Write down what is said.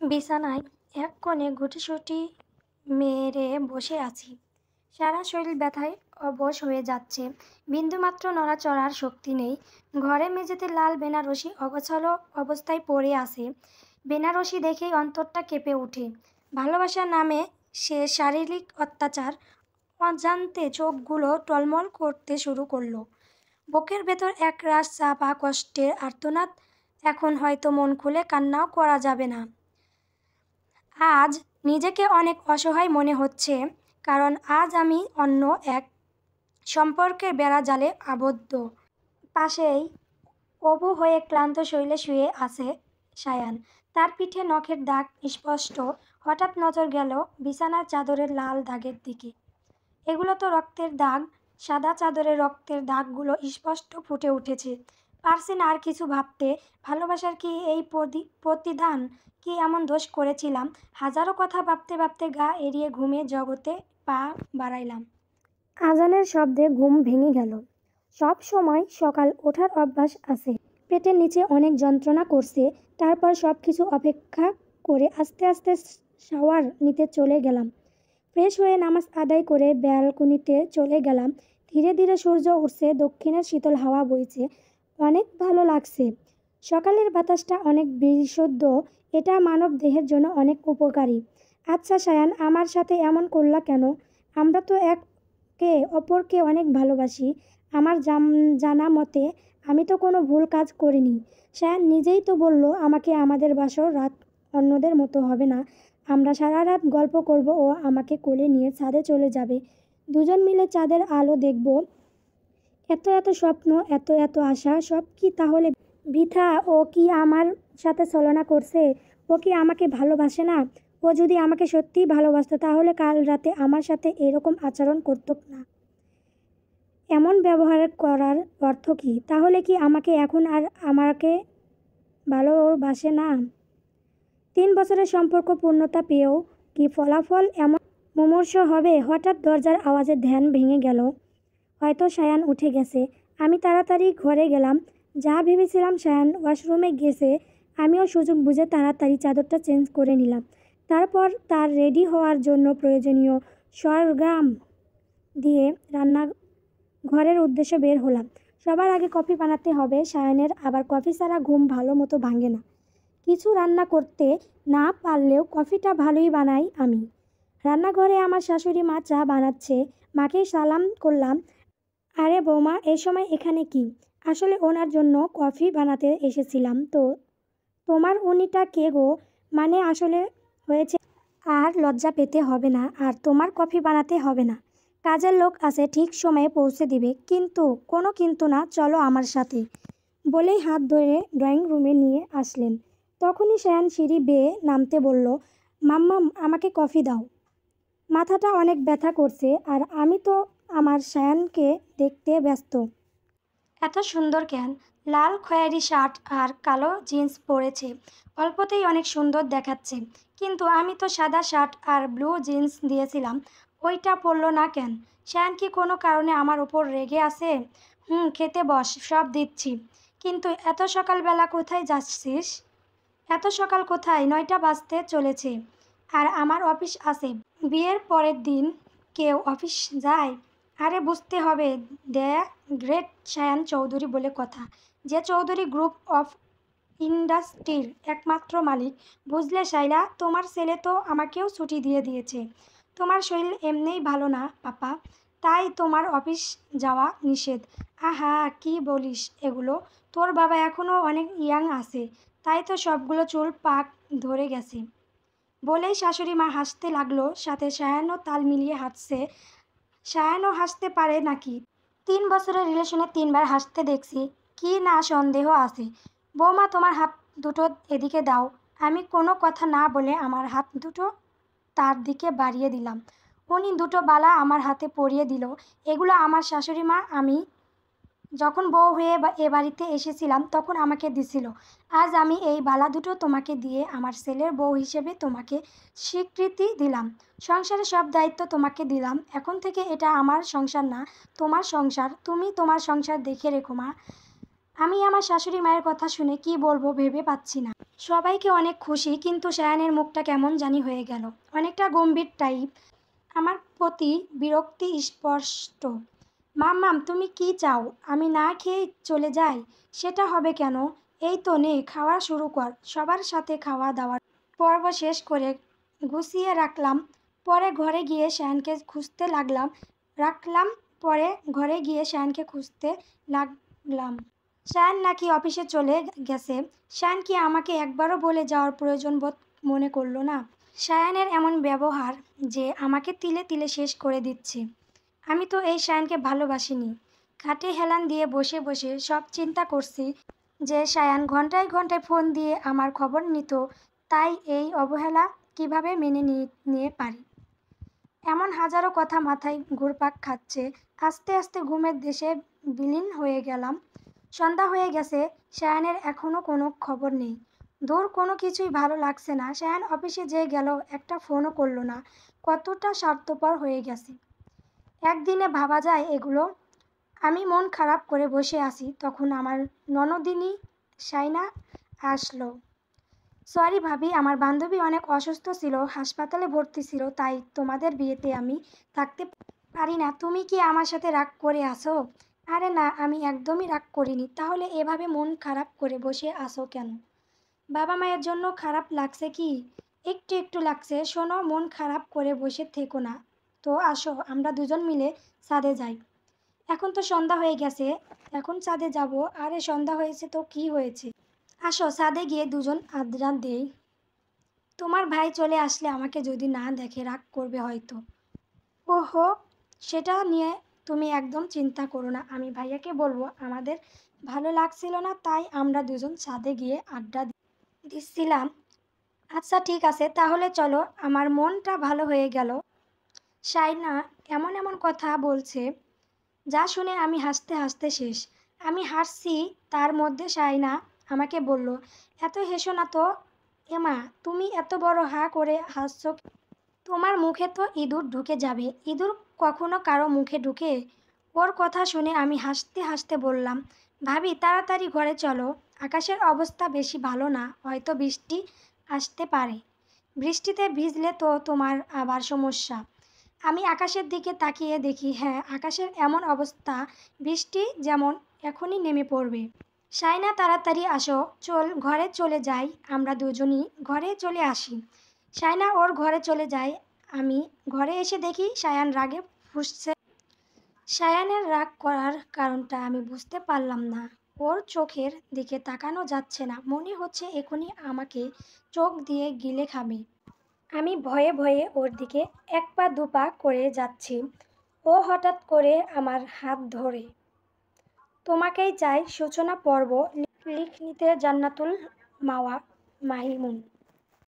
বিছানায় এক কোণে গুটিসুটি মেরে বসে আছি। সারা শরীর ব্যথায় অবশ হয়ে যাচ্ছে। বিন্দুমাত্র নড়াচড়ার শক্তি নেই। ঘরে মেঝেতে লাল বেনারসি অগোছালো অবস্থায় পড়ে আছে। বেনারসি দেখেই অন্তরটা কেঁপে ওঠে। ভালোবাসার নামে সে শারীরিক অত্যাচার। অজান্তে চোখগুলো টলমল করতে শুরু করলো। বুকের ভেতর একরাশ চাপা কষ্টের আর্তনাদ। এখন হয়তো মন খুলে কান্নাও করা যাবে না। আজ নিজেকে অনেক অসহায় মনে হচ্ছে, কারণ আজ আমি অন্য এক সম্পর্কের বেড়াজালে আবদ্ধ। পাশেই অবু হয়ে ক্লান্ত শরীরে শুয়ে আছে সায়ান। তার পিঠে নখের দাগ স্পষ্ট। হঠাৎ নজর গেল বিছানার চাদরের লাল দাগের দিকে। এগুলো তো রক্তের দাগ। সাদা চাদরে রক্তের দাগগুলো স্পষ্ট ফুটে উঠেছে। পারছি না আর কিছু ভাবতে। ভালোবাসার কি এই প্রতিদান? কি এমন দোষ করেছিলাম? হাজারো কথা ভাবতে ভাবতে গা এড়িয়ে ঘুমে জগতে পা বাড়াইলাম। আজানের শব্দে ঘুম ভেঙে গেল। সব সময় সকাল ওঠার অভ্যাস আছে। পেটের নিচে অনেক যন্ত্রণা করছে। তারপর সব কিছু অপেক্ষা করে আস্তে আস্তে শাওয়ার নিতে চলে গেলাম। ফ্রেশ হয়ে নামাজ আদায় করে ব্যালকনিতে চলে গেলাম। ধীরে ধীরে সূর্য উঠছে, দক্ষিণের শীতল হাওয়া বইছে। অনেক ভালো লাগছে। সকালের বাতাসটা অনেক বিশুদ্ধ। এটা মানব দেহের জন্য অনেক উপকারী। আচ্ছা সায়ান, আমার সাথে এমন করলা কেন? আমরা তো একে অপরকে অনেক ভালোবাসি। আমার জানা মতে আমি তো কোনো ভুল কাজ করিনি। সায়ান নিজেই তো বলল আমাকে আমাদের বাসর রাত অন্যদের মতো হবে না। আমরা সারা রাত গল্প করব ও আমাকে কোলে নিয়ে ছাদে চলে যাবে। দুজন মিলে চাঁদের আলো দেখব। এত এত স্বপ্ন, এত এত আশা, সব কি তাহলে বৃথা? ও কি আমার সাথে ছলনা করছে? ও কি আমাকে ভালোবাসে না? ও যদি আমাকে সত্যিই ভালোবাসতো তাহলে কাল রাতে আমার সাথে এরকম আচরণ করতো না। এমন ব্যবহার করার অর্থ কী? তাহলে কি আমাকে এখন আর আমাকে ভালোবাসে না? 3 বছরের সম্পর্ক পূর্ণতা পেয়েও কি ফলাফল এমন মুমূর্ষু হবে? হঠাৎ দরজার আওয়াজে ধ্যান ভেঙে গেল। হয়তো সায়ান উঠে গেছে। আমি তাড়াতাড়ি ঘরে গেলাম। যা ভেবেছিলাম সায়ান ওয়াশরুমে গেছে, আমিও সুযোগ বুঝে তাড়াতাড়ি চাদরটা চেঞ্জ করে নিলাম। তারপর তার রেডি হওয়ার জন্য প্রয়োজনীয় সরঞ্জাম দিয়ে রান্নাঘরের উদ্দেশ্যে বের হলাম। সবার আগে কফি বানাতে হবে। সায়ানের আবার কফি ছাড়া ঘুম ভালো মতো ভাঙে না। কিছু রান্না করতে না পারলেও কফিটা ভালোই বানাই আমি। রান্নাঘরে আমার শাশুড়ি মা চা বানাচ্ছে। মাকে সালাম করলাম। আরে বৌমা, এই সময় এখানে কি? আসলে ওনার জন্য কফি বানাতে এসেছিলাম। তো তোমার উনিটা কে গো? মানে আসলে হয়েছে, আর লজ্জা পেতে হবে না, আর তোমার কফি বানাতে হবে না। কাজের লোক আছে, ঠিক সময়ে পৌঁছে দিবে। কিন্তু কোনো কিন্তু না, চলো আমার সাথে, বলেই হাত ধরে ড্রয়িং রুমে নিয়ে আসলেন। তখনই সায়ান সিঁড়ি বেয়ে নামতে বলল, মাম্মাম আমাকে কফি দাও। মাথাটা অনেক ব্যথা করছে, আর আমি তো আমার সায়ানকে দেখতে ব্যস্ত। এত সুন্দর কেন? লাল খয়েরি শার্ট আর কালো জিন্স পরেছে। অল্পতেই অনেক সুন্দর দেখাচ্ছে। কিন্তু আমি তো সাদা শার্ট আর ব্লু জিন্স দিয়েছিলাম, ওইটা পরলো না কেন? সায়ান কি কোনো কারণে আমার উপর রেগে আছে? খেতে বস, সব দিচ্ছি। কিন্তু এত সকালবেলা কোথায় যাচ্ছিস? এত সকাল কোথায়? 9টা বাজতে চলেছে, আর আমার অফিস আছে। বিয়ের পরের দিন কেউ অফিস যায়? আরে বুঝতে হবে, দ্য গ্রেট সায়ান চৌধুরী বলে কথা, যে চৌধুরী গ্রুপ অফ ইন্ডাস্ট্রির একমাত্র মালিক। বুঝলে শাইলা, তোমার ছেলে তো আমাকেও ছুটি দিয়ে দিয়েছে। তোমার শরীর এমনিই ভালো না পাপা, তাই তোমার অফিস যাওয়া নিষেধ। আহা, কি বলিস এগুলো? তোর বাবা এখনও অনেক ইয়াং আছে, তাই তো সবগুলো চুল পাক ধরে গেছে। বলেই শাশুড়ি মা হাসতে লাগলো, সাথে সায়ানও তাল মিলিয়ে হাসছে। সায়ানও হাসতে পারে নাকি? 3 বছরের রিলেশনে 3বার হাসতে দেখছি, কি না সন্দেহ আছে? বৌমা, তোমার হাত দুটো এদিকে দাও। আমি কোনো কথা না বলে আমার হাত দুটো তার দিকে বাড়িয়ে দিলাম। উনি দুটো বালা আমার হাতে পরিয়ে দিল। এগুলো আমার শাশুড়ি মা আমি যখন বউ হয়ে এ বাড়িতে এসেছিলাম তখন আমাকে দিছিল। আজ আমি এই বালা দুটো তোমাকে দিয়ে আমার ছেলের বউ হিসেবে তোমাকে স্বীকৃতি দিলাম। সংসারের সব দায়িত্ব তোমাকে দিলাম। এখন থেকে এটা আমার সংসার না, তোমার সংসার। তুমি তোমার সংসার দেখে রেখো মা। আমি আমার শাশুড়ি মায়ের কথা শুনে কি বলবো ভেবে পাচ্ছি না। সবাইকে অনেক খুশি, কিন্তু সায়ানের মুখটা কেমন জানি হয়ে গেল, অনেকটা গম্ভীর টাইপ। আমার প্রতি বিরক্তি স্পষ্ট। মাম্মাম, তুমি কি চাও আমি না খেয়ে চলে যাই? সেটা হবে কেন? এই তো নে, খাওয়া শুরু কর। সবার সাথে খাওয়া দাওয়ার পর্ব শেষ করে গুছিয়ে রাখলাম। পরে ঘরে গিয়ে শায়ানকে খুঁজতে রাখলাম পরে ঘরে গিয়ে শায়ানকে খুঁজতে লাগলাম। শায়ান নাকি অফিসে চলে গেছে। শায়ান কি আমাকে একবারও বলে যাওয়ার প্রয়োজন বোধ মনে করলো না? শায়ানের এমন ব্যবহার যে আমাকে তিলে তিলে শেষ করে দিচ্ছে। আমি তো এই শায়ানকে ভালোবাসিনি। খাটে হেলান দিয়ে বসে বসে সব চিন্তা করছি যে শায়ান ঘন্টায় ঘন্টায় ফোন দিয়ে আমার খবর নিত, তাই এই অবহেলা কিভাবে মেনে নিয়ে পারি। এমন হাজারো কথা মাথায় ঘুরপাক খাচ্ছে। আস্তে আস্তে ঘুমের দেশে বিলীন হয়ে গেলাম। সন্ধ্যা হয়ে গেছে, শায়ানের এখনো কোনো খবর নেই। দূর, কোনো কিছুই ভালো লাগছে না। শায়ান অফিসে যে গেল, একটা ফোনও করলো না। কতটা স্বার্থপর হয়ে গেছে। একদিনে ভাবা যায় এগুলো? আমি মন খারাপ করে বসে আছি, তখন আমার ননদিনী শাইনা আসলো। সরি ভাবি, আমার বান্ধবী অনেক অসুস্থ ছিল, হাসপাতালে ভর্তি ছিল, তাই তোমাদের বিয়েতে আমি থাকতে পারি না। তুমি কি আমার সাথে রাগ করে আসো? আরে না, আমি একদমই রাগ করিনি। তাহলে এভাবে মন খারাপ করে বসে আসো কেন? বাবা মায়ের জন্য খারাপ লাগছে কি? একটু একটু লাগছে। শোনো, মন খারাপ করে বসে থেকো না তো, আসো আমরা দুজন মিলে ছাদে যাই। এখন তো সন্ধ্যা হয়ে গেছে, এখন ছাদে যাব? আরে সন্ধ্যা হয়েছে তো কি হয়েছে? আসো ছাদে গিয়ে দুজন আড্ডা দেই। তোমার ভাই চলে আসলে আমাকে যদি না দেখে রাগ করবে হয়তো। ওহো, সেটা নিয়ে তুমি একদম চিন্তা করো না। আমি ভাইয়াকে বলবো আমাদের ভালো লাগছিল না, তাই আমরা দুজন ছাদে গিয়ে আড্ডা দিচ্ছিলাম। আচ্ছা ঠিক আছে, তাহলে চলো। আমার মনটা ভালো হয়ে গেল। শাইনা এমন এমন কথা বলছে যা শুনে আমি হাসতে হাসতে শেষ। আমি হাসছি, তার মধ্যে শাইনা আমাকে বলল, এত হেসো না তো। এমা, তুমি এত বড় হা করে হাসছো? তোমার মুখে তো ইঁদুর ঢুকে যাবে। ইঁদুর কখনো কারো মুখে ঢুকে? ওর কথা শুনে আমি হাসতে হাসতে বললাম, ভাবি তাড়াতাড়ি ঘরে চলো। আকাশের অবস্থা বেশি ভালো না, হয়তো বৃষ্টি আসতে পারে। বৃষ্টিতে ভিজলে তো তোমার আবার সমস্যা। আমি আকাশের দিকে তাকিয়ে দেখি, হ্যাঁ, আকাশের এমন অবস্থা, বৃষ্টি যেমন এখনই নেমে পড়বে। শাইনা তাড়াতাড়ি আসো, ঘরে চলে যাই। আমরা দুজনই ঘরে চলে আসি। শাইনা ওর ঘরে চলে যায়। আমি ঘরে এসে দেখি শায়ান রাগে ফুঁসছে। শায়ানের রাগ করার কারণটা আমি বুঝতে পারলাম না। ওর চোখের দিকে তাকানো যাচ্ছে না, মনে হচ্ছে এখনই আমাকে চোখ দিয়ে গিলে খাবে। আমি ভয়ে ভয়ে ওর দিকে এক পা দু পা করে যাচ্ছি। ও হঠাৎ করে আমার হাত ধরে, তোমাকেই চাই সূচনা পর্ব লিখনিতে জান্নাতুল মাওয়া মাহিমুন।